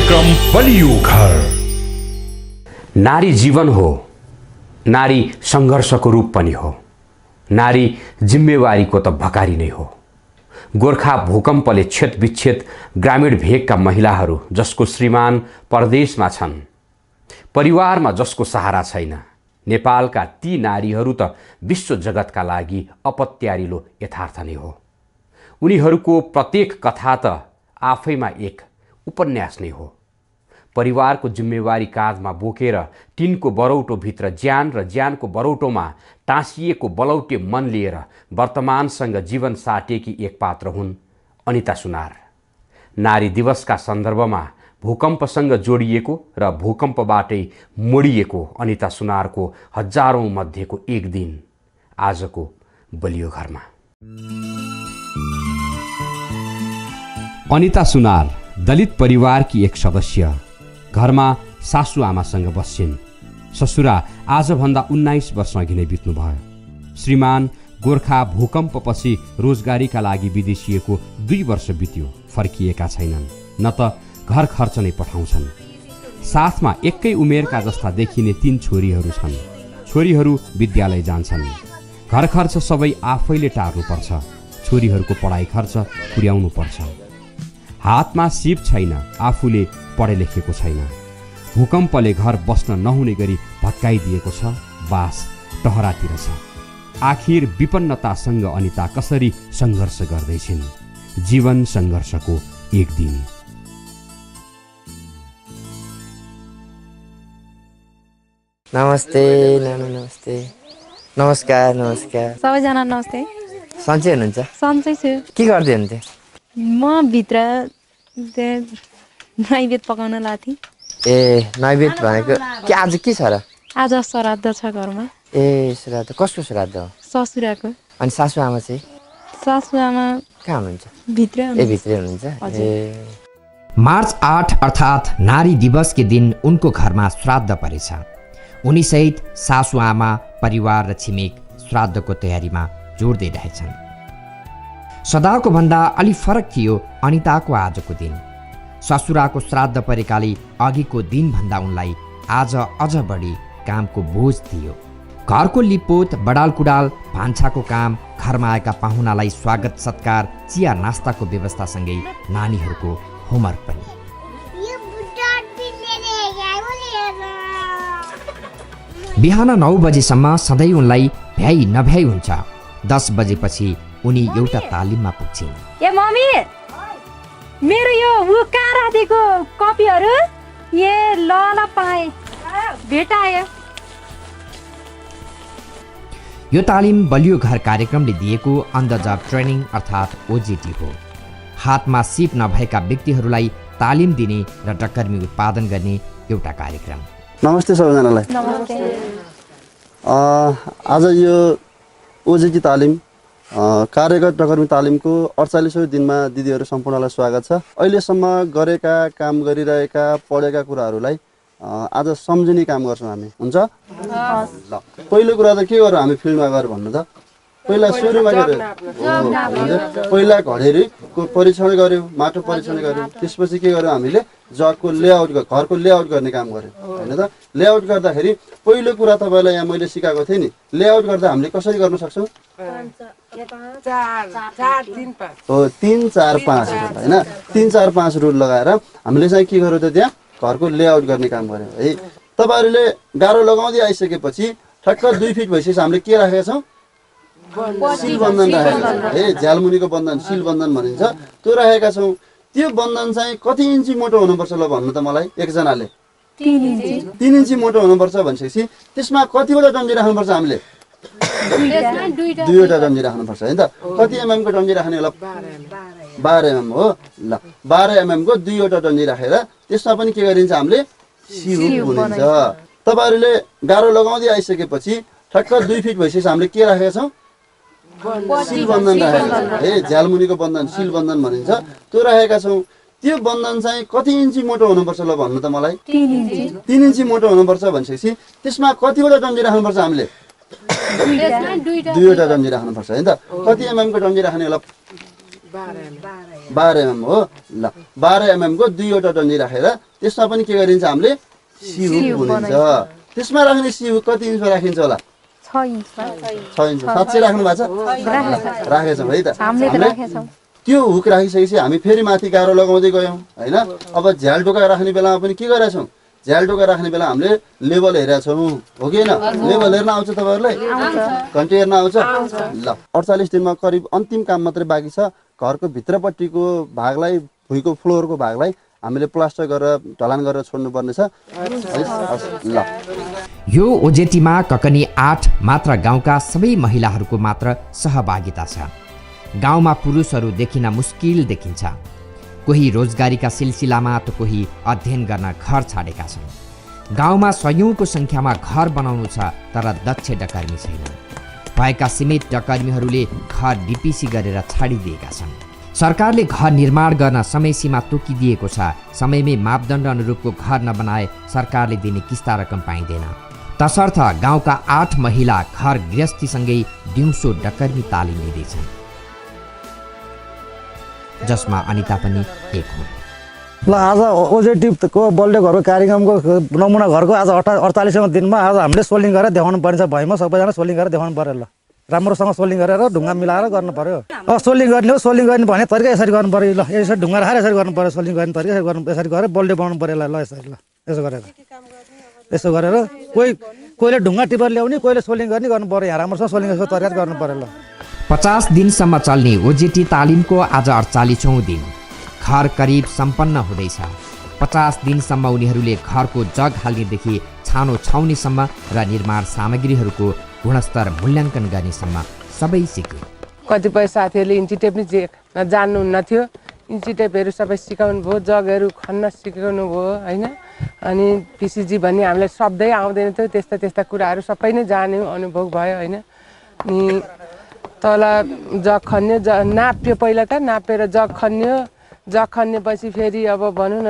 कार्यक्रम बलियो घर। नारी जीवन हो, नारी सङ्घर्षको रूप पनि हो, नारी जिम्मेवारीको त भकारी नै हो। गोर्खा भूकम्पले क्षतविक्षत ग्रामीण भेगका महिलाहरू जसको श्रीमान परदेशमा छन्, परिवारमा जसको सहारा छैन, नेपालका ती नारीहरू त विश्व जगतका लागि अपत्यारिलो यथार्थ नै हो। उनीहरूको प्रत्येक कथा त आफैमा एक उपन्यास नै हो। परिवारको जिम्मेवारी काँधमा बोकेर टिनको बरौटोभित्र ज्यान र ज्यानको बरौटोमा टाँसिएको बलौटे मन लिएर वर्तमानसँग जीवन साटेकी एक पात्र हुन् अनिता सुनार। नारी दिवसका सन्दर्भमा भूकम्पसँग जोडिएको र भूकम्पबाटै मोडिएको अनिता सुनारको हजारौं मध्येको एक दिन आजको बलियो घरमा। अनिता सुनार दलित परिवारकी एक सदस्य, घरमा सासु आमासँग बस्छिन्। ससुरा आजभन्दा 19 वर्ष अघि नै बित्नुभयो। श्रीमान गोर्खा भूकम्पपछि रोजगारीका लागि विदेशिएको 2 वर्ष बित्यो, फर्किएका छैनन्, न त घर खर्च नै पठाउँछन्। साथमा एकै उमेरका जस्ता देखिने 3 छोरीहरू छन्। छोरीहरू विद्यालय जान्छन्, घर खर्च सबै आफैले टार्नुपर्छ, छोरीहरूको पढाइ खर्च पुर्याउनु पर्छ। हातमा सिप छैन, आफूले पढे लेखेको छैन। भूकम्पले घर बस्न नहुने गरी भत्काइदिएको छ, बास टहरातिर छ। आखिर विपन्नतासँग अनिता कसरी सङ्घर्ष गर्दैछिन्? जीवन सङ्घर्षको एक दिन। नमस्ते नानु, नमस्ते, नमस्कार नमस्कार सबैजना नमस्ते। सन्चै हुनुहुन्छ? सन्चै छु। के गर्दै हुन्थ्यो? म भित्र नैवेद पकाउन लाथेँ। ए नैवेद भनेको के आज के छ र? आज श्राद्ध छ घरमा। ए श्राद्ध, कसको श्राद्ध हो? ससुराको। अनि सासु आमा चाहिँ? सासु आमा कहाँ हुनुहुन्छ? भित्रै ए भित्रै हुनुहुन्छ। ए मार्च 8 अर्थात् नारी दिवस के दिन उनको घरमा श्राद्ध परेछ। उनीसहित सासु आमा, परिवार र छिमेक श्राद्धको तयारीमा जोड्दै रहेछन्। सदाको भन्दा अलि फरक थियो अनिताको आजको दिन। ससुराको श्राद्ध परेकाले अघिको दिनभन्दा उनलाई आज अझ बढी कामको बोझ थियो। घरको लिपोत, बडालकुडाल, भान्साको काम, घरमा आएका पाहुनालाई स्वागत सत्कार, चिया नास्ताको व्यवस्थासँगै नानीहरूको होमवर्क पनि। बिहान 9 बजेसम्म सधैँ उनलाई भ्याइ नभ्याइ हुन्छ। 10 बजेपछि उनी एउटा तालिममा पुग्छिन्। ए मम्मी, मेरो यो कहाँ राखेको कपीहरू ल पाएँ, भेटायो। यो तालिम बलियो घर कार्यक्रमले दिएको अन द जब ट्रेनिङ अर्थात् ओजेटी हो। हातमा सिप नभएका व्यक्तिहरूलाई तालिम दिने र डक्कर्मी उत्पादन गर्ने एउटा कार्यक्रम। नमस्ते सबैजनालाई। नमस्ते। आज यो ओजेटी तालिम कार्यगत डक्कर्मी तालिमको 48औं दिनमा दिदीहरू सम्पूर्णलाई स्वागत छ। अहिलेसम्म गरेका, काम गरिरहेका, पढेका कुराहरूलाई आज सम्झिने काम गर्छौँ हामी, हुन्छ? ल, पहिलो कुरा त के गरौँ हामी फिल्डमा गएर भन्नु त? पहिला सुरुमा गऱ्यो, पहिला घडेरीको परीक्षण गऱ्यौँ, माटो परीक्षण गऱ्यौँ, त्यसपछि के गर्यौँ हामीले जगको लेआउट, घरको लेआउट गर्ने काम गऱ्यौँ, होइन त? लेआउट गर्दाखेरि पहिलो कुरा तपाईँलाई यहाँ मैले सिकाएको थिएँ नि, लेआउट गर्दा हामीले कसरी गर्न सक्छौँ? 3, 4, 5 होइन, 3, 4, 5 रुल लगाएर हामीले चाहिँ के गर्यौँ त? त्यहाँ घरको लेआउट गर्ने काम गऱ्यौँ है। तपाईँहरूले गाह्रो लगाउँदै आइसकेपछि ठक्क 2 फिट भइसकेपछि हामीले के राखेका छौँ? सिल बन्धन राखेका छौँ है। झ्यालमुनिको बन्धन, सिल बन्धन भनिन्छ, त्यो राखेका छौँ। त्यो बन्धन चाहिँ कति इन्ची मोटो हुनुपर्छ ल भन्नु त मलाई एकजनाले? 3 इन्ची मोटो हुनुपर्छ भनिसकेपछि त्यसमा कतिवटा डन्जी राख्नुपर्छ हामीले? 2वटा डन्जी राख्नुपर्छ होइन त? कति एमएमको डन्जी राख्ने होला? 12 एमएम हो। ल, 12 एमएमको 2वटा डन्जी राखेर त्यसमा पनि के गरिन्छ हामीले? सिल बुनिन्छ। तपाईँहरूले गाह्रो लगाउँदै आइसकेपछि ठक्क 2 फिट भइसकेपछि हामीले के राखेका छौँ? सिल बन्धन राखेका छौँ है। झ्यालमुनिको बन्धन, सिल बन्धन भनिन्छ, त्यो राखेका छौँ। त्यो बन्धन चाहिँ कति इन्ची मोटो हुनुपर्छ ल भन्नु त मलाई? 3 इन्ची मोटो हुनुपर्छ भनिसकेपछि त्यसमा कतिवटा डन्जी राख्नुपर्छ हामीले? 2वटा डन्जी राख्नुपर्छ होइन त? कति एमएमको डन्जी राख्ने होला? 12 mm हो ल 12 mm को 2वटा डन्डी राखेर त्यसमा पनि के गरिन्छ हामीले सिउ बुनिन्छ त्यसमा राख्ने सिउ कति इन्चमा राखिन्छ होला 6 इन्चमा 6 इन्च साँच्चै राख्नु भएको छ राखेछौँ है त हामीले राखेछौँ त्यो हुक राखिसकेपछि हामी फेरि माथि गाह्रो लगाउँदै गयौँ हैन अब झ्याल टोका राख्ने बेलामा पनि के गरेका छौँ झ्याल टोका राख्ने बेला हामीले लेभल हेरेका छौँ हो कि हैन लेभल हेर्न आउँछ तपाईहरुलाई घन्टी हेर्न आउँछ ल 48 दिनमा करिब अन्तिम काम मात्रै बाँकी छ घरको भित्रपट्टिको भागलाई भुइँको फ्लोरको भागलाई हामीले प्लास्टर गरेर ढलान गरेर छोड्नु पर्ने छ ल यो ओजेटीमा ककनी 8 मात्र गाउँका सबै महिलाहरूको मात्र सहभागिता छ गाउँमा पुरुषहरू देखिन मुस्किल देखिन्छ कोही रोजगारीका सिलसिलामा त कोही अध्ययन गर्न घर छाडेका छन् गाउँमा सयौंको संख्यामा घर बनाउनु छ तर दक्ष डकर्मी छैन भएका सीमित डकर्मीहरूले घर डिपिसी गरेर छाडिदिएका छन् सरकारले घर निर्माण गर्न समय सीमा तोकिदिएको छ समयमै मापदण्ड अनुरूपको घर नबनाए सरकारले दिने किस्ता रकम पाइँदैन तसर्थ गाउँका 8 महिला घर गृहस्थीसँगै दिउँसो डकर्मी तालिम लिँदैछन् जसमा अनिता पनि एक हुन् ल आज ओजेटीको बल्डे घरको कार्यक्रमको नमुना घरको आज 48औं दिनमा आज हामीले सोल्डिङ गरेर देखाउनु पर्छ भएमा सबैजना सोल्डिङ गरेर देखाउनु पर्यो ल राम्रोसँग सोल्डिङ गरेर ढुङ्गा मिलाएर गर्नु पर्यो अब सोल्डिङ गर्ने भने तरिका यसरी गर्नु पर्यो ल यसरी ढुङ्गा राखेर यसरी गर्नु पर्यो सोल्डिङ गर्ने तरिका यसरी गर्नु यसरी गरेर बल्डे बनाउनु पर्यो ल यसरी ल यसो गरेर कोहीले ढुङ्गा टिपर ल्याउने कोहीले सोल्डिङ गर्ने गर्नु पर्यो यहाँ राम्रोसँग सोल्डिङ यसो तरिका गर्नु पर्यो ल 50 दिनसम्म चल्ने ओजेटी तालिमको आज 48औं दिन घर करिब सम्पन्न हुँदैछ 50 दिनसम्म उनीहरूले घरको जग हाल्नेदेखि छानो छाउनेसम्म र निर्माण सामग्रीहरूको गुणस्तर मूल्याङ्कन गर्नेसम्म सबै सिके कतिपय साथीहरूले इन्ची टेप नि जान्नुहुन्न थियो इन्ची टेपहरू सबै सिकाउनु भयो जगहरू खन्न सिकाउनु भयो हैन अनि पिसिजी भन्ने हामीलाई शब्दै आउँदैन थियो त्यस्ता कुराहरू सबै नै जान्यौँ अनुभव भयो हैन अनि तल जग खन्यो नाप्यो पहिला त नापेर जग खन्नेपछि फेरि अब भनौँ न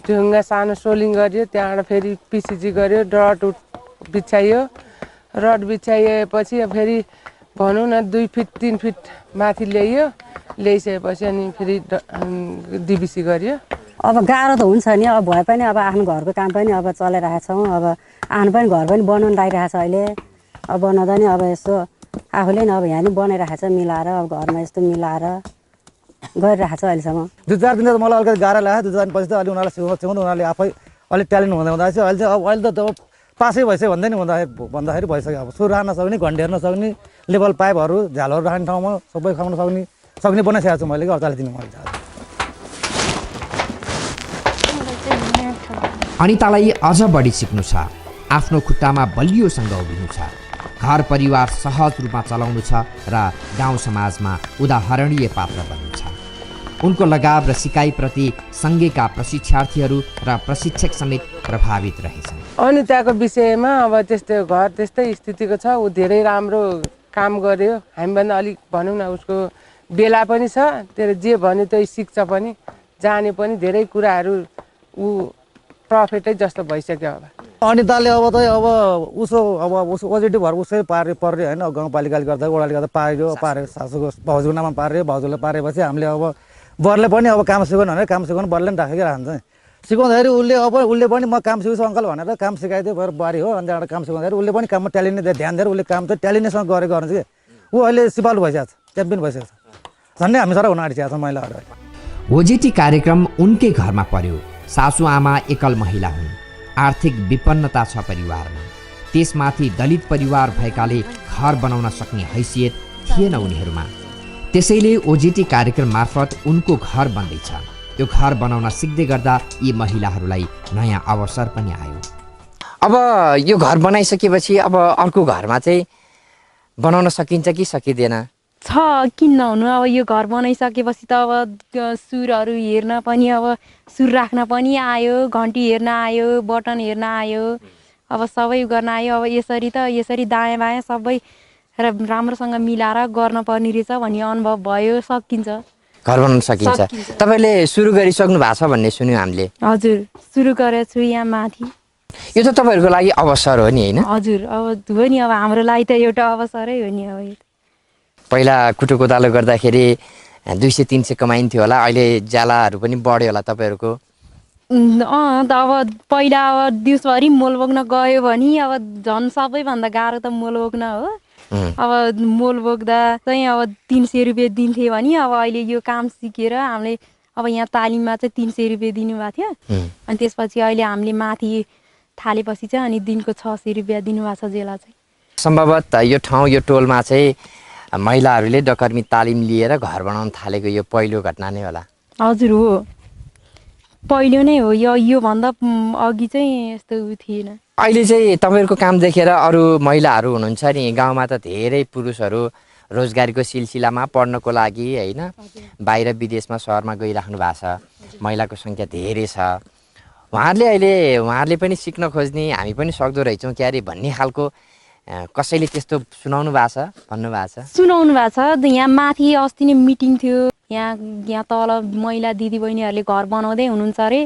ढुङ्गा सानो सोलिङ गरियो त्यहाँबाट फेरि पिसिजी गर्यो रड बिछाइएपछि फेरि भनौँ न 2 फिट 3 फिट माथि ल्याइसकेपछि अनि फेरि डिबिसी गरियो अब गाह्रो त हुन्छ नि अब भए पनि अब आफ्नो घरको काम पनि अब चलाइरहेको छौँ अब आफ्नो पनि घर पनि बनाउनु लागिरहेको छ अहिले अब बनाउँदा नि अब यसो आफूले नि अब यहाँ नि बनाइरहेको छ मिलाएर अब घरमा यस्तो मिलाएर गरिरहेको छ अहिलेसम्म 2-4 दिन त मलाई अलिकति गाह्रो लाग्यो 2-4 दिनपछि त अलि उनीहरूलाई सिकाउँदा उनीहरूले आफै अलिक ट्यालेन्ट हुँदा चाहिँ अहिले त पासै भइसक्यो भन्दै नि भन्दाखेरि भइसक्यो अब सुरु राख्न सक्ने घन्टी हेर्न सक्ने लेभल पाइपहरू झ्यालहरू राख्ने ठाउँमा सबै खाउन सक्ने बनाइसकेको छु मैले 48 दिनमा मैले अनितालाई अझ बढी सिक्नु छ आफ्नो खुट्टामा बलियोसँग उभिनु छ घर परिवार सहज रूपमा चलाउनु छ र गाउँ समाजमा उदाहरणीय पात्र बन्नु छ उनको लगाव र सिकाइप्रति सँगैका प्रशिक्षार्थीहरू र प्रशिक्षक समेत प्रभावित रहेछन् अनिताको विषयमा अब त्यस्तै घर त्यस्तै स्थितिको छ ऊ धेरै राम्रो काम गर्यो हामीभन्दा अलिक भनौँ न उसको बेला पनि छ त्यसले जे भन्यो त्यही सिक्छ पनि जाने पनि धेरै कुराहरू ऊ प्रफिटै जस्तो भइसक्यो अब अनिताले अब उसो ओजेटी भएर उसै पर्यो होइन गाउँपालिकाले गर्दा ओडाले गर्दा पार्यो सासूको भाउजूको नाममा पार्यो भाउजूले पारेपछि हामीले अब बरले पनि अब काम सिकाउनु भनेर काम सिकाउनु बरले पनि राखेकै रहन्छ सिकाउँदाखेरि उसले पनि म काम सिकाउँछु अङ्कल भनेर काम सिकाइदियो भएर बारी हो अनि त्यहाँबाट काम सिकाउँदाखेरि उसले पनि काममा ट्यालेन्ट ध्यान दिएर उसले काम त ट्यालेन्टसँग गरेको गर्नु कि ऊ अहिले सिपालु भइसकेको छ च्याम्पियन भइसकेको छ झन्डै हामी साह्रो हुन आँटिसकेको छ महिलाहरू ओजेटी कार्यक्रम उनकै घरमा पर्यो सासू आमा एकल महिला हुन् आर्थिक विपन्नता छ परिवारमा त्यसमाथि दलित परिवार भएकाले घर बनाउन सक्ने हैसियत थिएन उनीहरूमा त्यसैले ओजेटी कार्यक्रम मार्फत उनको घर बन्दैछ त्यो घर बनाउन सिक्दै गर्दा यी महिलाहरूलाई नयाँ अवसर पनि आयो अब यो घर बनाइसकेपछि अब अर्को घरमा चाहिँ बनाउन सकिन्छ कि सकिँदैन छ किन नहुनु अब यो घर बनाइसकेपछि त अब सुरहरू हेर्न पनि अब सुर राख्न पनि आयो घन्टी हेर्न आयो बटन हेर्न आयो अब सबै गर्न आयो अब यसरी दायाँ बायाँ सबै राम्रोसँग मिलाएर गर्न पर्ने रहेछ भन्ने अनुभव भयो सकिन्छ घर बनाउन सकिन्छ तपाईँले सुरु गरिसक्नु भएको छ भन्ने सुन्यौँ हामीले हजुर सुरु गरेको छु यहाँ माथि यो त तपाईँहरूको लागि अवसर हो नि होइन हजुर अब हो नि अब हाम्रो लागि त एउटा अवसरै हो नि अब पहिला कुटो कोदालो गर्दाखेरि 200-300 कमाइन्थ्यो होला, अहिले ज्यालाहरू पनि बढ्यो होला तपाईँहरूको? त अब पहिला अब दिउँसभरि मोल बोक्न गयो भने अब झन् सबैभन्दा गाह्रो त मोल बोक्न हो। अब मोल बोक्दा चाहिँ अब 300 रुपियाँ दिन्थे भने अब अहिले यो काम सिकेर हामीले अब यहाँ तालिममा चाहिँ 300 रुपियाँ दिनुभएको थियो। अनि त्यसपछि अहिले हामीले माथि थालेपछि चाहिँ अनि दिनको 600 रुपियाँ दिनुभएको छ जेला चाहिँ। सम्भवतः यो ठाउँ यो टोलमा चाहिँ महिलाहरूले डकर्मी तालिम लिएर घर बनाउन थालेको यो पहिलो घटना नै होला? हजुर हो, पहिलो नै हो। योभन्दा अघि चाहिँ यस्तो थिएन। अहिले चाहिँ तपाईँहरूको काम देखेर अरू महिलाहरू हुनुहुन्छ नि गाउँमा, त धेरै पुरुषहरू रोजगारीको सिलसिलामा पढ्नको लागि होइन बाहिर विदेशमा सहरमा गइराख्नु भएको छ, महिलाको सङ्ख्या धेरै छ। उहाँहरूले पनि सिक्न खोज्ने, हामी पनि सक्दो रहेछौँ क्यारे भन्ने खालको कसैले त्यस्तो सुनाउनु भएको छ, भन्नुभएको छ? सुनाउनु भएको छ। यहाँ माथि अस्ति नै मिटिङ थियो, यहाँ तल महिला दिदीबहिनीहरूले घर बनाउँदै हुनुहुन्छ अरे।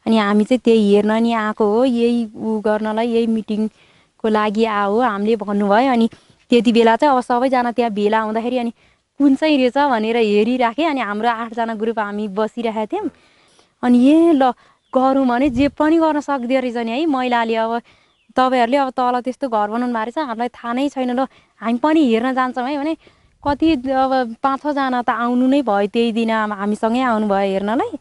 अनि हामी चाहिँ त्यही हेर्न नि आएको हो, यही गर्नलाई, यही मिटिङको लागि आयो हामीले भन्नुभयो। अनि त्यति बेला चाहिँ अब सबैजना त्यहाँ भेला हुँदाखेरि अनि कुन चाहिँ रहेछ भनेर हेरिराखेँ। अनि हाम्रो 8जना ग्रुप हामी बसिरहेको थियौँ। अनि ल गरौँ भने जे पनि गर्न सक्दो रहेछ नि है महिलाले। अब तपाईँहरूले अब तल त्यस्तो घर बनाउनु भएको रहेछ, हामीलाई थाहा नै छैन, ल हामी पनि हेर्न जान्छौँ है भने कति अब 5-6 जना त आउनु नै भयो त्यही दिन, हामीसँगै आउनुभयो हेर्नलाई।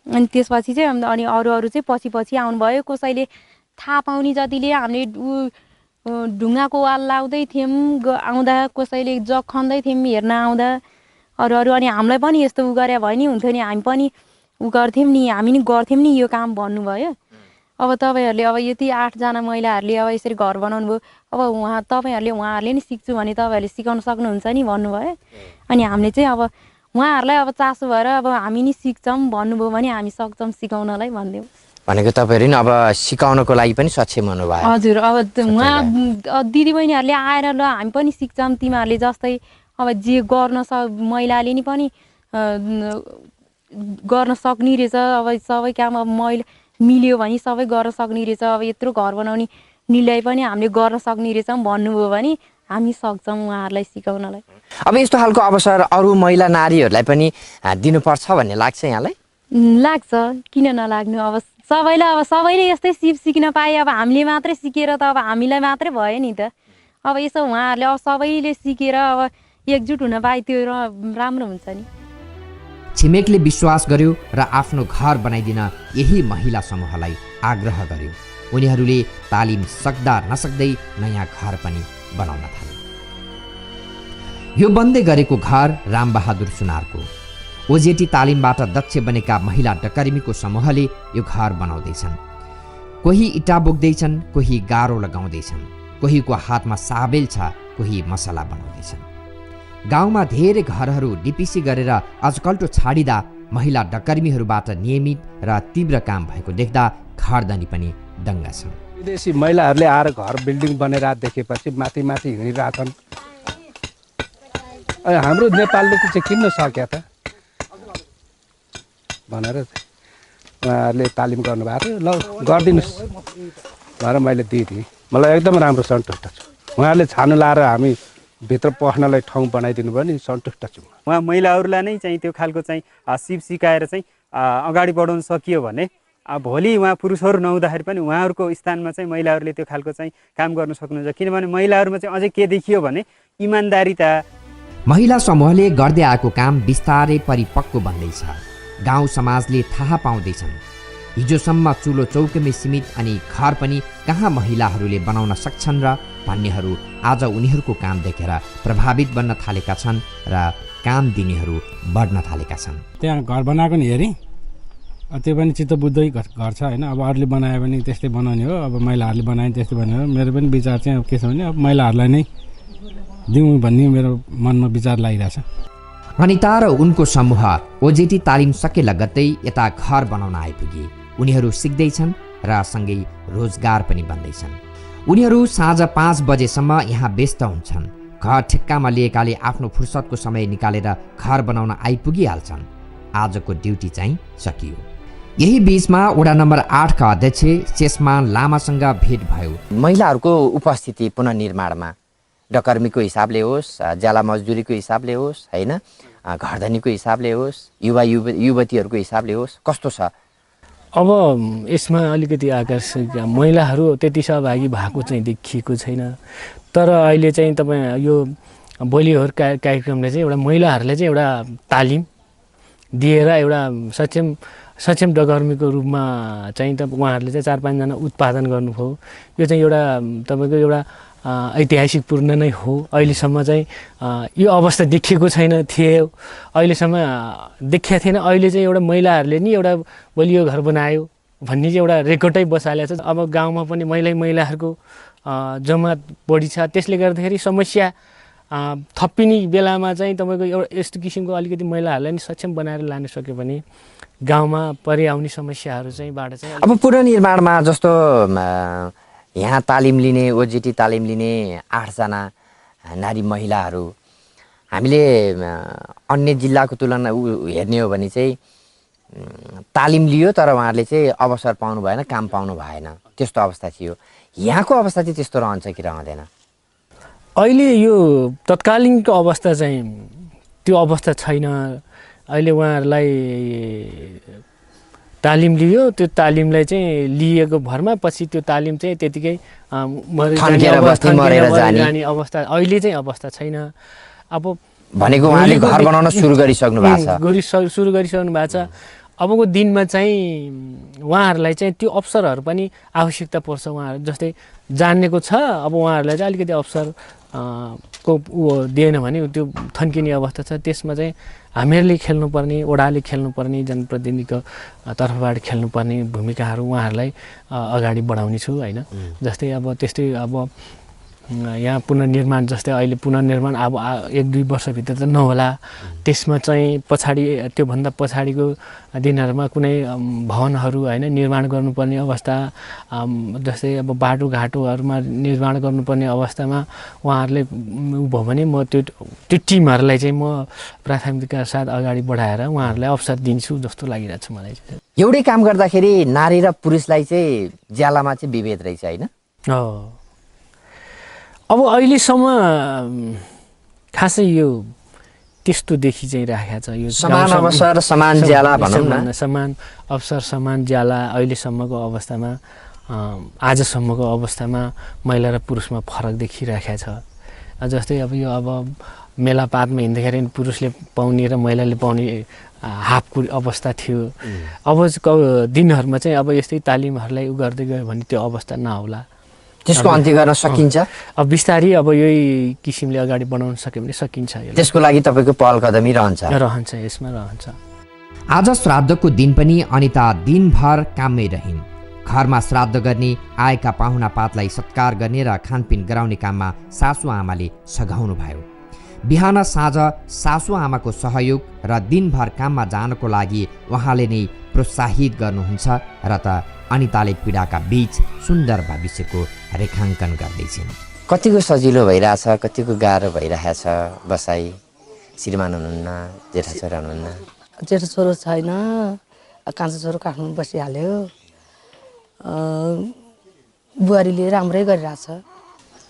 अनि त्यसपछि चाहिँ अनि अरू चाहिँ पछि आउनुभयो। कसैले थाहा पाउने जतिले हामीले ढुङ्गाको वाल लाउँदै थियौँ आउँदा, कसैले जग खन्दै थियौँ हेर्न आउँदा अरू। अनि हामीलाई पनि यस्तो गरे भयो नि हुन्थ्यो नि, हामी पनि गर्थ्यौँ नि, हामी नि गर्थ्यौँ नि यो काम भन्नुभयो। अब तपाईँहरूले अब यति 8जना महिलाहरूले अब यसरी घर बनाउनु भयो, अब उहाँहरूले नि सिक्छु भने तपाईँहरूले सिकाउन सक्नुहुन्छ नि भन्नुभयो। अनि हामीले चाहिँ अब उहाँहरूलाई अब चासो भएर अब हामी नि सिक्छौँ भन्नुभयो भने हामी सक्छौँ सिकाउनलाई भनिदिउँ भनेको। तपाईँहरू नि अब सिकाउनको लागि पनि सक्षम हुनुभयो? हजुर, अब उहाँ दिदीबहिनीहरूले आएर ल हामी पनि सिक्छौँ तिमीहरूले जस्तै, अब जे गर्न महिलाले नि पनि गर्न सक्ने रहेछ। अब सबै काम अब महिला मिल्यो भने सबै गर्न सक्ने रहेछ। अब यत्रो घर बनाउने निर्णय पनि हामीले गर्न सक्ने रहेछौँ भन्नुभयो भने हामी सक्छौँ उहाँहरूलाई सिकाउनलाई। अब यस्तो खालको अवसर अरू महिला नारीहरूलाई पनि दिनुपर्छ भन्ने लाग्छ यहाँलाई? लाग्छ, किन नलाग्नु। अब सबैले यस्तै सिप सिक्न पाए, अब हामीले मात्रै सिकेर त अब हामीलाई मात्रै भयो नि त। अब यसो उहाँहरूले अब सबैले सिकेर अब एकजुट हुन पाए त्यो राम्रो हुन्छ नि। छिमेकले विश्वास गर्यो र आफ्नो घर बनाइदिन यही महिला समूहलाई आग्रह गर्यो। उनीहरूले तालिम सक्दा नसक्दै नयाँ घर पनि बनाउन थाले। यो बन्दै गरेको घर रामबहादुर सुनारको। ओजेटी तालिमबाट दक्ष बनेका महिला डकर्मीको समूहले यो घर बनाउँदैछन्। कोही इँटा बोक्दैछन्, कोही गारो लगाउँदैछन्, कोहीको हातमा साबेल छ, कोही मसला बनाउँदैछन्। गाउँमा धेरै घरहरू डिपिसी गरेर अजकल्टो छाडिँदा महिला डकर्मीहरूबाट नियमित र तीव्र काम भएको देख्दा घरधनी पनि दङ्ग छन्। विदेशी महिलाहरूले आएर घर बिल्डिङ बनेर देखेपछि माथि हिँडिरहेछन्। हाम्रो नेपालले चाहिँ किन सक्या त भनेर उहाँहरूले तालिम गर्नुभएको थियो। ल गरिदिनुहोस् भनेर मैले दिएँ। मलाई एकदम राम्रो सन्तुष्ट छु। उहाँहरूले छानो लाएर हामी भित्र पस्नलाई ठाउँ बनाइदिनु भयो नि, सन्तुष्ट छु। उहाँ महिलाहरूलाई नै चाहिँ त्यो खालको चाहिँ सिप सिकाएर चाहिँ अगाडि बढाउन सकियो भने भोलि उहाँ पुरुषहरू नहुँदाखेरि पनि उहाँहरूको स्थानमा चाहिँ महिलाहरूले त्यो खालको चाहिँ काम गर्न सक्नुहुन्छ। किनभने महिलाहरूमा चाहिँ अझै के देखियो भने इमान्दारिता। महिला समूहले गर्दै आएको काम बिस्तारै परिपक्व बन्दैछ। गाउँ समाजले थाहा पाउँदैछन् हिजोसम्म चुलो चौकीमै सीमित अनि घर पनि कहाँ महिलाहरूले बनाउन सक्छन् र भन्नेहरू आज उनीहरूको काम देखेर प्रभावित बन्न थालेका छन् र काम दिनेहरू बढ्न थालेका छन्। त्यहाँ घर बनाएको नि हेरी, त्यो पनि चित्त बुझ्दै घर छ होइन। अब अरूले बनायो भने त्यस्तै बनाउने हो, अब महिलाहरूले बनायो भने त्यस्तै बनायो। मेरो पनि विचार चाहिँ के छ भने अब महिलाहरूलाई नै दिउँ भन्ने मेरो मनमा विचार लागिरहेछ। अनिता र उनको समूह ओजेटी तालिम सके लगत्तै यता घर बनाउन आइपुगे। उनीहरू सिक्दैछन् र सँगै रोजगार पनि बन्दैछन्। उनीहरू साँझ 5 बजेसम्म यहाँ व्यस्त हुन्छन्। घर ठेक्कामा लिएकाले आफ्नो फुर्सदको समय निकालेर घर बनाउन आइपुगिहाल्छन्। आजको ड्युटी चाहिँ सकियो। यही बीचमा वडा नम्बर 8 का अध्यक्ष चेसमान लामासँग भेट भयो। महिलाहरूको उपस्थिति पुनर्निर्माणमा डकर्मीको हिसाबले होस्, ज्याला मजदुरीको हिसाबले होस् होइन, घरधनीको हिसाबले होस् युवतीहरूको हिसाबले होस् कस्तो छ? अब यसमा अलिकति आकर्षक महिलाहरू त्यति सहभागी भएको चाहिँ देखिएको छैन। तर अहिले चाहिँ तपाईँ यो बलिहोर कार्यक्रमले चाहिँ एउटा महिलाहरूलाई चाहिँ एउटा तालिम दिएर एउटा सक्षम डकर्मीको रूपमा चाहिँ उहाँहरूले चाहिँ 4-5 जना उत्पादन गर्नुभयो। यो चाहिँ एउटा तपाईँको एउटा ऐतिहासिकपूर्ण नै हो। अहिलेसम्म चाहिँ यो अवस्था देखिएको छैन थियो, अहिलेसम्म देखिएको थिएन। अहिले चाहिँ एउटा महिलाहरूले नि एउटा बलियो घर बनायो भन्ने चाहिँ एउटा रेकर्डै बसालेको छ। अब गाउँमा पनि महिलाहरूको जमात बढी छ, त्यसले गर्दाखेरि समस्या थपिने बेलामा चाहिँ तपाईँको एउटा यस्तो किसिमको अलिकति महिलाहरूलाई नि सक्षम बनाएर लान सक्यो भने गाउँमा परिआउने समस्याहरू चाहिँ बाट चाहिँ अब पुनर्निर्माणमा जस्तो यहाँ तालिम लिने ओजिटी तालिम लिने 8 जना नारी महिलाहरू हामीले अन्य जिल्लाको तुलना हेर्ने हो भने चाहिँ तालिम लियो तर उहाँहरूले चाहिँ अवसर पाउनु भएन, काम पाउनु भएन, त्यस्तो अवस्था थियो। यहाँको अवस्था चाहिँ त्यस्तो रहन्छ कि रहँदैन? अहिले यो तत्कालीनको अवस्था चाहिँ त्यो अवस्था छैन। अहिले उहाँहरूलाई तालिम लियो, त्यो तालिमलाई चाहिँ लिएको भरमा पछि त्यो तालिम चाहिँ त्यतिकै जाने अवस्था अहिले चाहिँ अवस्था छैन। अब भनेको उहाँले घर बनाउन सुरु गरिसक्नु भएको छ, सुरु गरिसक्नु भएको छ। अबको दिनमा चाहिँ उहाँहरूलाई चाहिँ त्यो अवसरहरू पनि आवश्यकता पर्छ। उहाँहरू जस्तै जानेको छ, अब उहाँहरूलाई चाहिँ अलिकति अवसर को दिएन भने त्यो थन्किने अवस्था छ। त्यसमा चाहिँ हामीहरूले खेल्नुपर्ने, वडाले खेल्नुपर्ने, जनप्रतिनिधिको तर्फबाट खेल्नुपर्ने भूमिकाहरू उहाँहरूलाई अगाडि बढाउने छु होइन। जस्तै अब त्यस्तै अब यहाँ पुनर्निर्माण जस्तै अहिले पुनर्निर्माण अब 1-2 वर्षभित्र त नहोला। त्यसमा चाहिँ पछाडि त्योभन्दा पछाडिको दिनहरूमा कुनै भवनहरू होइन निर्माण गर्नुपर्ने अवस्था, जस्तै अब बाटोघाटोहरूमा निर्माण गर्नुपर्ने अवस्थामा उहाँहरूले भयो भने म त्यो टिमहरूलाई चाहिँ म प्राथमिकताका साथ अगाडि बढाएर उहाँहरूलाई अवसर दिन्छु जस्तो लागिरहेको छ मलाई चाहिँ। एउटै काम गर्दाखेरि नारी र पुरुषलाई चाहिँ ज्यालामा चाहिँ विभेद रहेछ होइन? अब अहिलेसम्म खासै यो त्यस्तो देखि चाहिँ राखेको छ। यो समान अवसर समान ज्याला भनौँ न, समान अवसर समान ज्याला अहिलेसम्मको अवस्थामा, आजसम्मको अवस्थामा महिला र पुरुषमा फरक देखिराखेको छ। जस्तै अब यो अब मेलापातमा हिँड्दाखेरि पुरुषले पाउने र महिलाले पाउने हाफको अवस्था थियो। अब दिनहरूमा चाहिँ अब यस्तै तालिमहरूलाई गर्दै गयो भने त्यो अवस्था नहोला। त्यसको अन्त्य गर्न सकिन्छ। अब बिस्तारै अब यही किसिमले अगाडि बढाउन सक्यो भने सकिन्छ। त्यसको लागि तपाईँको पहल कदमी रहन्छ, यसमा रहन्छ। आज श्राद्धको दिन पनि अनिता दिनभर काममै रहिन्। घरमा श्राद्ध गर्ने, आएका पाहुनापातलाई सत्कार गर्ने र खानपिन गराउने काममा सासुआमाले सघाउनु भयो। बिहान साँझ सासुआमाको सहयोग र दिनभर काममा जानको लागि उहाँले नै प्रोत्साहित गर्नुहुन्छ र त अनिताले पीडाका बीच सुन्दर भविष्यको रेखाङ्कन गर्दैछिन्। कतिको सजिलो भइरहेछ, कतिको गाह्रो भइरहेछ बसाइ? श्रीमान हुनुहुन्न, जेठा छोरा हुनुहुन्न? जेठा छोरो छैन, कान्छो छोरो काठमाडौँ बसिहाल्यो। बुहारीले राम्रै गरिरहेछ,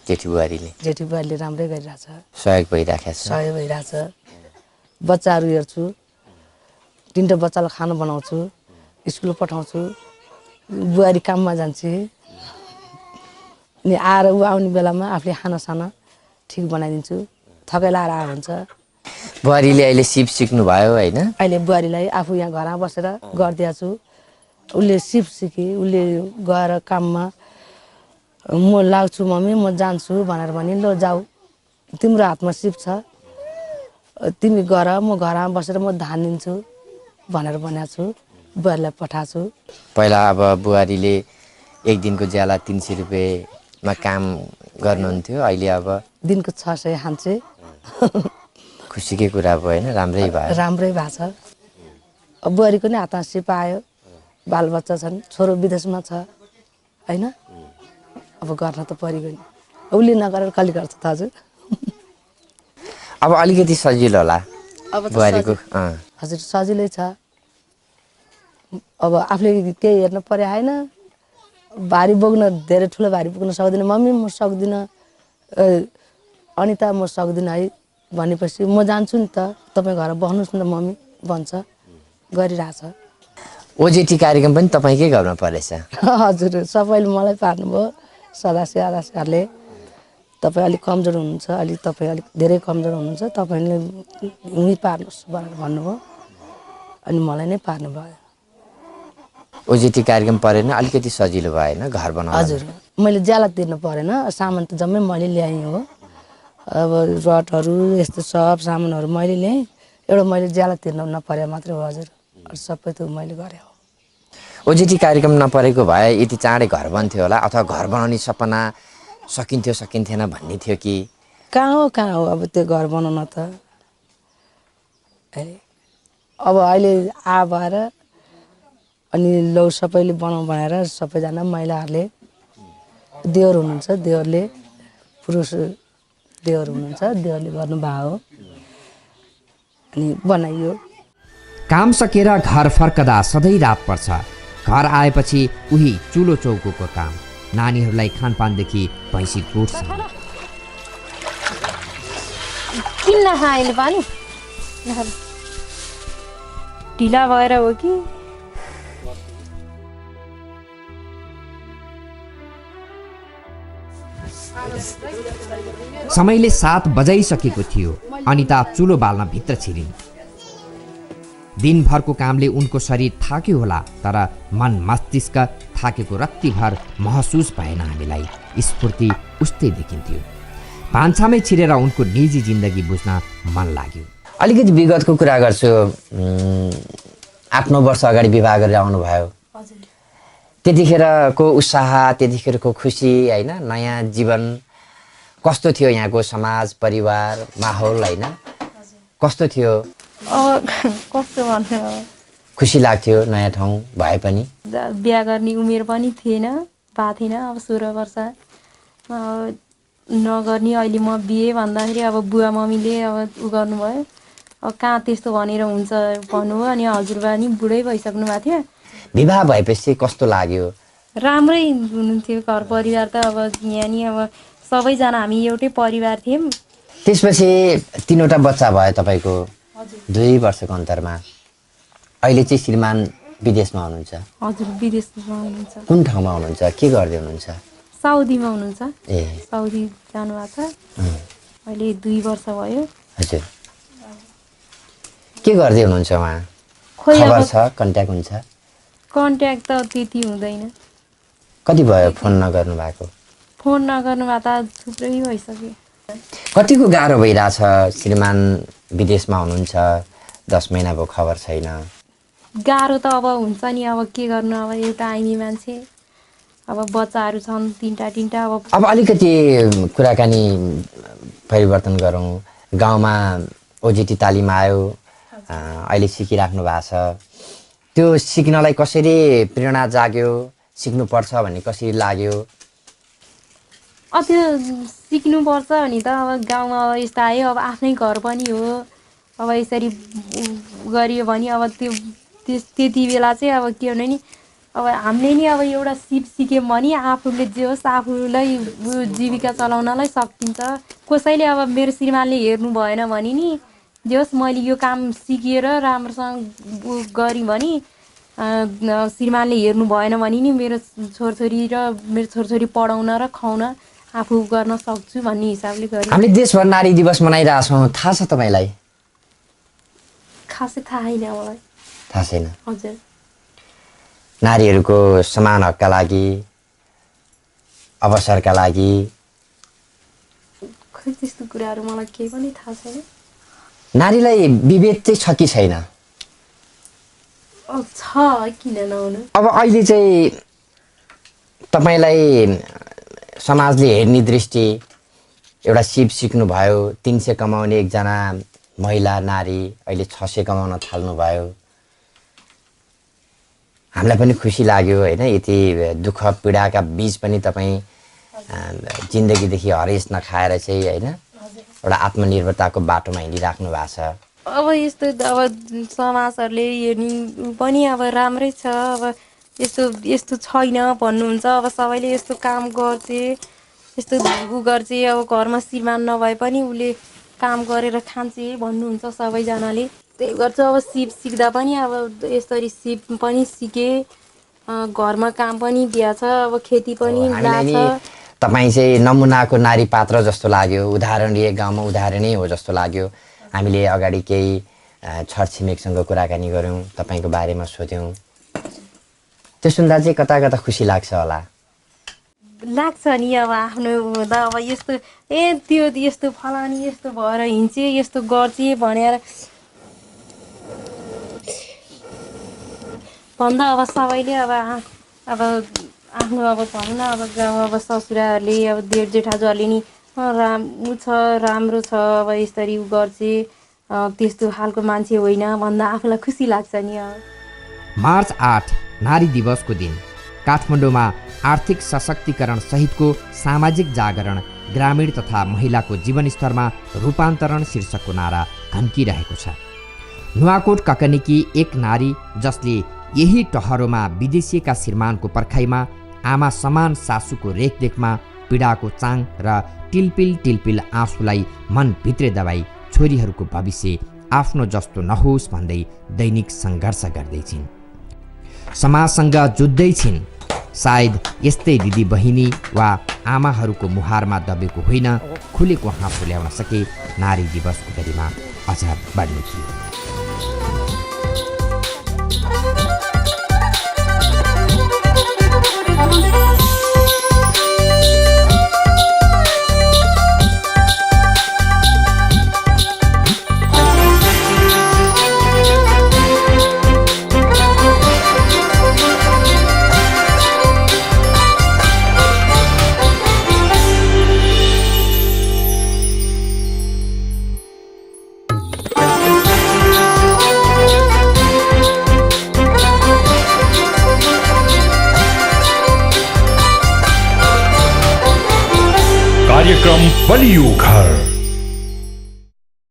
जेठी बुहारीले राम्रै गरिरहेछ, सहयोग भइरहेछ। बच्चाहरू हेर्छु, 3टा बच्चालाई खाना बनाउँछु, स्कुल पठाउँछु, बुहारी काममा जान्छु। अनि आएर ऊ आउने बेलामा आफूले खानासाना ठिक बनाइदिन्छु, थकाइ लाएर आएर हुन्छ। बुहारीले अहिले सिप सिक्नुभयो होइन? अहिले बुहारीलाई आफू यहाँ घरमा बसेर गरिदिएको छु। उसले सिप सिके, उसले गएर काममा म लाग्छु मम्मी म जान्छु भनेर भने ल जाऊ, तिम्रो हातमा सिप छ, तिमी गर, म घरमा बसेर म धान दिन्छु भनेर भनेको छु। बुहारीलाई पठाएको छु। पहिला अब बुहारीले 1 दिनको ज्याला 300 रुपियाँमा काम गर्नुहुन्थ्यो, अहिले अब दिनको 600 खान्छु। खुसीकै कुरा भयो होइन? राम्रै भएको छ। अब बुहारीको नि हातमा सिप आयो, बालबच्चा छन्, छोरो विदेशमा छ होइन। अब गर्न त परिगयो नि, उसले नगरेर कसले गर्छ त हजुर? अब अलिकति सजिलो होला बुहारीको? हजुर सजिलै छ। अब आफूले केही हेर्नु पर्यो होइन, भारी बोक्न, धेरै ठुलो भारी बोक्न सक्दिनँ मम्मी, म सक्दिनँ, अनिता म सक्दिनँ है, भनेपछि म जान्छु नि त तपाईँ घर बस्नुहोस् न त मम्मी भन्छ गरिरहेछ। ओजेटी कार्यक्रम पनि तपाईँकै घरमा परेछ? हजुर सबैले मलाई पार्नुभयो सदस्यले तपाईँ अलिक कमजोर हुनुहुन्छ अलिक तपाईँ अलिक धेरै कमजोर हुनुहुन्छ तपाईँले यहीँ पार्नुहोस् भनेर भन्नुभयो अनि मलाई नै पार्नुभयो। ओजेटी कार्यक्रम परेन अलिकति सजिलो भएन घर बनाउन? हजुर मैले ज्याला तिर्नु परेन सामान त जम्मै मैले ल्याएँ हो अब रडहरू यस्तो सब सामानहरू मैले ल्याएँ एउटा मैले ज्याला तिर्नु नपरे मात्रै हो हजुर सबै त मैले गरेँ हो। ओजेटी कार्यक्रम नपरेको भए यति चाँडै घर बन्थ्यो होला अथवा घर बनाउने सपना सकिन्थ्यो सकिन्थेन भन्ने थियो कि? कहाँ हो अब त्यो घर बनाउन त अब अहिले भएर अनि लौ सबैले बनाउँ भनेर सबैजना महिलाहरूले देवर हुनुहुन्छ देवरले पुरुष देवर हुनुहुन्छ देवरले गर्नुभएको हो अनि बनाइयो। काम सकेर घर फर्कदा सधैँ रात पर्छ। घर आएपछि उही चुलो चौकोको काम नानीहरूलाई खानपानदेखि भैँसी गोठसम्म। किन नखाएँ पानी ढिला भएर हो कि? समयले 7 बजाइसकेको थियो। अनिता चुलो बाल्न भित्र छिरिन्। दिनभरको कामले उनको शरीर थाक्यो होला तर मन मस्तिष्क थाकेको रत्तिभर महसुस भएन। हामीलाई स्फूर्ति उस्तै देखिन्थ्यो। भान्सामै छिरेर उनको निजी जिन्दगी बुझ्न मन लाग्यो। अलिकति विगतको कुरा गर्छु 8-9 वर्ष अगाडि विवाह गरेर आउनुभयो। त्यतिखेरको उत्साह त्यतिखेरको खुसी होइन नयाँ जीवन कस्तो थियो? यहाँको समाज परिवार माहौल होइन कस्तो थियो? कस्तो भन्नु खुसी लाग्थ्यो नयाँ ठाउँ भए पनि? बिहा गर्ने उमेर पनि थिएन भएको थिएन अब 16 वर्ष नगर्ने अहिले म बिहे भन्दाखेरि अब बुवा मम्मीले अब उ गर्नुभयो अब कहाँ त्यस्तो भनेर हुन्छ भन्नुभयो अनि हजुरबा नि बुढै भइसक्नु भएको थियो। विवाह भएपछि कस्तो लाग्यो? राम्रै हुनुहुन्थ्यो घर परिवार त अब यहाँ नि अब सबैजना हामी एउटै परिवार थियौँ। त्यसपछि 3वटा बच्चा भयो तपाईँको 2 वर्षको अन्तरमा। अहिले चाहिँ श्रीमान विदेशमा हुनुहुन्छ? हजुर विदेशमा हुनुहुन्छ। कुन ठाउँमा हुनुहुन्छ के गर्दै हुनुहुन्छ? साउदीमा हुनुहुन्छ। ए साउदी जानुभएको छ अहिले 2 वर्ष भयो। हजुर के गर्दै हुनुहुन्छ उहाँ? खोइ खबर छ कन्ट्याक्ट हुन्छ? कन्ट्याक्ट त त्यति हुँदैन। कति भयो फोन नगर्नु भएको? फोन नगर्नु भएको त थुप्रै भइसक्यो। कतिको गाह्रो भइरहेछ श्रीमान विदेशमा हुनुहुन्छ 10 महिना भयो खबर छैन। गाह्रो त अब हुन्छ नि अब के गर्नु अब एउटा आइनी मान्छे अब बच्चाहरू छन् 3टा अब अलिकति कुराकानी परिवर्तन गरौँ। गाउँमा ओजेटी तालिम आयो अहिले सिकिराख्नु भएको छ त्यो सिक्नलाई कसरी प्रेरणा जाग्यो सिक्नुपर्छ भन्ने कसरी लाग्यो? त्यो सिक्नुपर्छ भने त अब गाउँमा अब यस्तो आयो अब आफ्नै घर पनि हो अब यसरी गरियो भने अब त्यो त्यति बेला चाहिँ अब के भने नि अब हामीले नि अब एउटा सिप सिक्यौँ भने आफूले जे होस् आफूलाई जीविका चलाउनलाई सकिन्छ। कसैले अब मेरो श्रीमानले हेर्नु भएन भने नि जे होस् मैले यो काम सिकेर राम्रोसँग गरेँ भने श्रीमानले हेर्नु भएन भने नि मेरो छोरछोरी र मेरो छोरछोरी पढाउन र खुवाउन आफू गर्न सक्छु भन्ने हिसाबले गरेँ। हामीले देशभर नारी दिवस मनाइरहेछौँ थाहा छ तपाईँलाई? खासै थाहा छैन मलाई। थाहा छैन? हजुर नारीहरूको समान हकका लागि अवसरका लागि खै त्यस्तो कुराहरू मलाई केही पनि थाहा छैन। नारीलाई विभेद चाहिँ छ कि छैन? छ किन नहुनु। अब अहिले चाहिँ तपाईँलाई समाजले हेर्ने दृष्टि एउटा सिप सिक्नुभयो 300 कमाउने एकजना महिला नारी अहिले 600 कमाउन थाल्नुभयो। हामीलाई पनि खुसी लाग्यो होइन यति दुःख पीडाका बीच पनि तपाईँ जिन्दगीदेखि हरेस नखाएर चाहिँ होइन एउटा आत्मनिर्भरताको बाटोमा हिँडिराख्नु भएको छ। अब यस्तो अब समाजहरूले हेर्ने पनि अब राम्रै छ अब यस्तो छैन भन्नुहुन्छ अब सबैले यस्तो काम गर्छ यस्तो उ गर्छ अब घरमा श्रीमान नभए पनि उसले काम गरेर खान्छे भन्नुहुन्छ सबैजनाले। त्यही गर्छु। अब सिप सिक्दा पनि अब यसरी सिप पनि सिकेँ, घरमा काम पनि बिहा छ, अब खेती पनि लाग्छ। तपाईँ चाहिँ नमुनाको नारी पात्र जस्तो लाग्यो, उदाहरणीय गाउँमा उदाहरणीय हो जस्तो लाग्यो। हामीले अगाडि केही छरछिमेकसँग कुराकानी गऱ्यौँ, तपाईँको बारेमा सोध्यौँ, त्यो सुन्दा चाहिँ कता कता खुसी लाग्छ होला? लाग्छ नि। अब आफ्नो हुँदा अब यस्तो त्यो यस्तो फलानी यस्तो भएर हिँड्छे, यस्तो गर्छे भनेर भन्दा अब सबैले अब आफ्नो अब भनौँ न अब गाउँ अब ससुराहरूले अब जेठ जेठाजुहरूले नि राम्रो छ, अब यसरी गर्छे, त्यस्तो खालको मान्छे होइन भन्दा आफूलाई खुसी लाग्छ नि। मार्च 8 नारी दिवसको दिन काठमाडौँमा आर्थिक सशक्तिकरण सहितको सामाजिक जागरण, ग्रामीण तथा महिलाको जीवनस्तरमा रूपान्तरण शीर्षकको नारा घन्किरहेको छ। नुवाकोट ककनीकी एक नारी जसले यही टहरोमा विदेशीका श्रीमानको पर्खाइमा आमा समान सासूको रेखदेखमा पीडाको चाङ र टिलपिल टिलपिल आँसुलाई मनभित्रै दबाई छोरीहरूको भविष्य आफ्नो जस्तो नहोस् भन्दै दैनिक सङ्घर्ष गर्दैछिन्, समाजसँग जुझ्दैछिन्। सायद यस्तै दिदी बहिनी वा आमाहरूको मुहारमा दबेको होइन, खुलेको हाँसो ल्याउन सके नारी दिवसको गरिमा अझ बढ्ने थियो। कार्यक्रम बलियो घर।